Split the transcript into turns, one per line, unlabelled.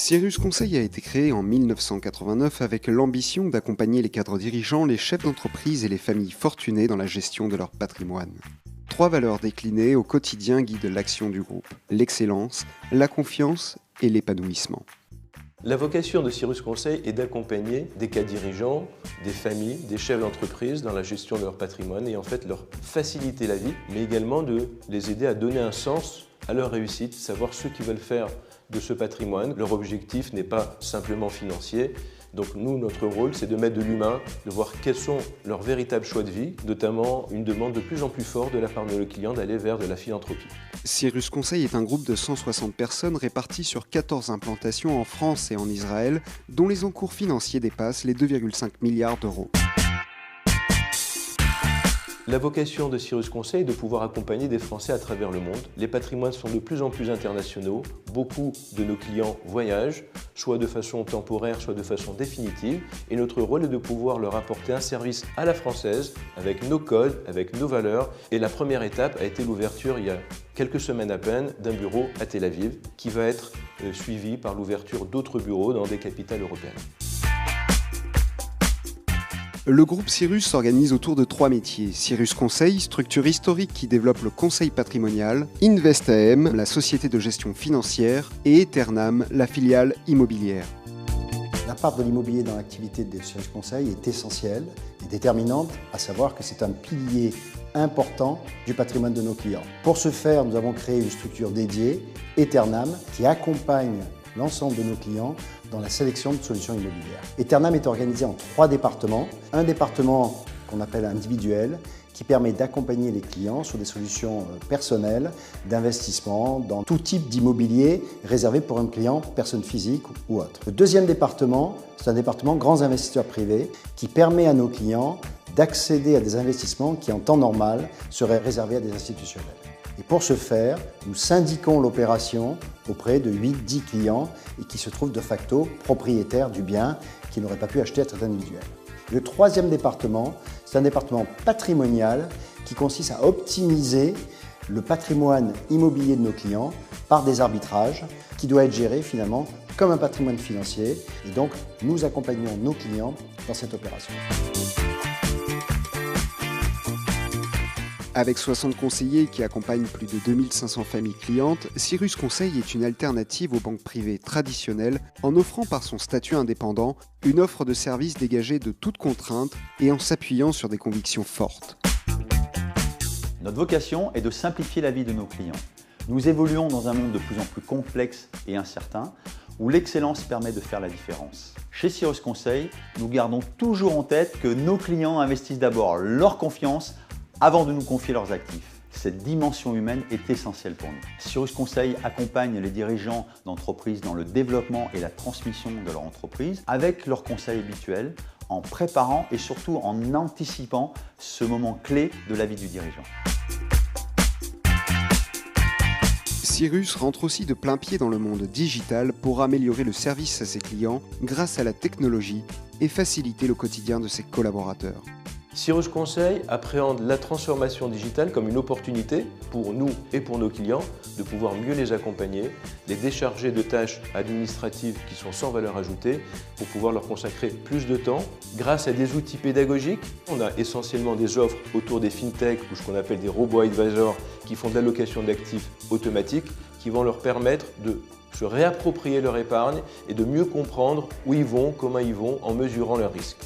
Cyrus Conseil a été créé en 1989 avec l'ambition d'accompagner les cadres dirigeants, les chefs d'entreprise et les familles fortunées dans la gestion de leur patrimoine. 3 valeurs déclinées au quotidien guident l'action du groupe: l'excellence, la confiance et l'épanouissement.
La vocation de Cyrus Conseil est d'accompagner des cadres dirigeants, des familles, des chefs d'entreprise dans la gestion de leur patrimoine et en fait leur faciliter la vie, mais également de les aider à donner un sens à leur réussite, savoir ce qu'ils veulent faire de ce patrimoine. Leur objectif n'est pas simplement financier. Donc nous, notre rôle, c'est de mettre de l'humain, de voir quels sont leurs véritables choix de vie, notamment une demande de plus en plus forte de la part de nos clients d'aller vers de la philanthropie.
Cyrus Conseil est un groupe de 160 personnes réparties sur 14 implantations en France et en Israël, dont les encours financiers dépassent les 2,5 milliards d'euros.
La vocation de Cyrus Conseil est de pouvoir accompagner des Français à travers le monde. Les patrimoines sont de plus en plus internationaux. Beaucoup de nos clients voyagent, soit de façon temporaire, soit de façon définitive. Et notre rôle est de pouvoir leur apporter un service à la française, avec nos codes, avec nos valeurs. Et la première étape a été l'ouverture, il y a quelques semaines à peine, d'un bureau à Tel Aviv, qui va être suivi par l'ouverture d'autres bureaux dans des capitales européennes.
Le groupe Cyrus s'organise autour de 3 métiers. Cyrus Conseil, structure historique qui développe le conseil patrimonial, InvestAM, la société de gestion financière, et Eternam, la filiale immobilière.
La part de l'immobilier dans l'activité de Cyrus Conseil est essentielle et déterminante, à savoir que c'est un pilier important du patrimoine de nos clients. Pour ce faire, nous avons créé une structure dédiée, Eternam, qui accompagne l'ensemble de nos clients dans la sélection de solutions immobilières. Eternam est organisé en 3 départements. Un département qu'on appelle individuel, qui permet d'accompagner les clients sur des solutions personnelles, d'investissement, dans tout type d'immobilier réservé pour un client, personne physique ou autre. Le deuxième département, c'est un département grands investisseurs privés, qui permet à nos clients d'accéder à des investissements qui, en temps normal, seraient réservés à des institutionnels. Et pour ce faire, nous syndiquons l'opération auprès de 8-10 clients et qui se trouvent de facto propriétaires du bien qui n'auraient pas pu acheter à titre individuel. Le troisième département, c'est un département patrimonial qui consiste à optimiser le patrimoine immobilier de nos clients par des arbitrages qui doit être géré finalement comme un patrimoine financier. Et donc, nous accompagnons nos clients dans cette opération.
Avec 60 conseillers qui accompagnent plus de 2500 familles clientes, Cyrus Conseil est une alternative aux banques privées traditionnelles en offrant par son statut indépendant une offre de services dégagée de toute contrainte et en s'appuyant sur des convictions fortes.
Notre vocation est de simplifier la vie de nos clients. Nous évoluons dans un monde de plus en plus complexe et incertain où l'excellence permet de faire la différence. Chez Cyrus Conseil, nous gardons toujours en tête que nos clients investissent d'abord leur confiance avant de nous confier leurs actifs. Cette dimension humaine est essentielle pour nous. Cyrus Conseil accompagne les dirigeants d'entreprises dans le développement et la transmission de leur entreprise avec leurs conseils habituels, en préparant et surtout en anticipant ce moment clé de la vie du dirigeant.
Cyrus rentre aussi de plein pied dans le monde digital pour améliorer le service à ses clients grâce à la technologie et faciliter le quotidien de ses collaborateurs.
Cyrus Conseil appréhende la transformation digitale comme une opportunité pour nous et pour nos clients de pouvoir mieux les accompagner, les décharger de tâches administratives qui sont sans valeur ajoutée pour pouvoir leur consacrer plus de temps grâce à des outils pédagogiques. On a essentiellement des offres autour des fintech ou ce qu'on appelle des robots advisors qui font de l'allocation d'actifs automatique qui vont leur permettre de se réapproprier leur épargne et de mieux comprendre où ils vont, comment ils vont en mesurant leurs risques.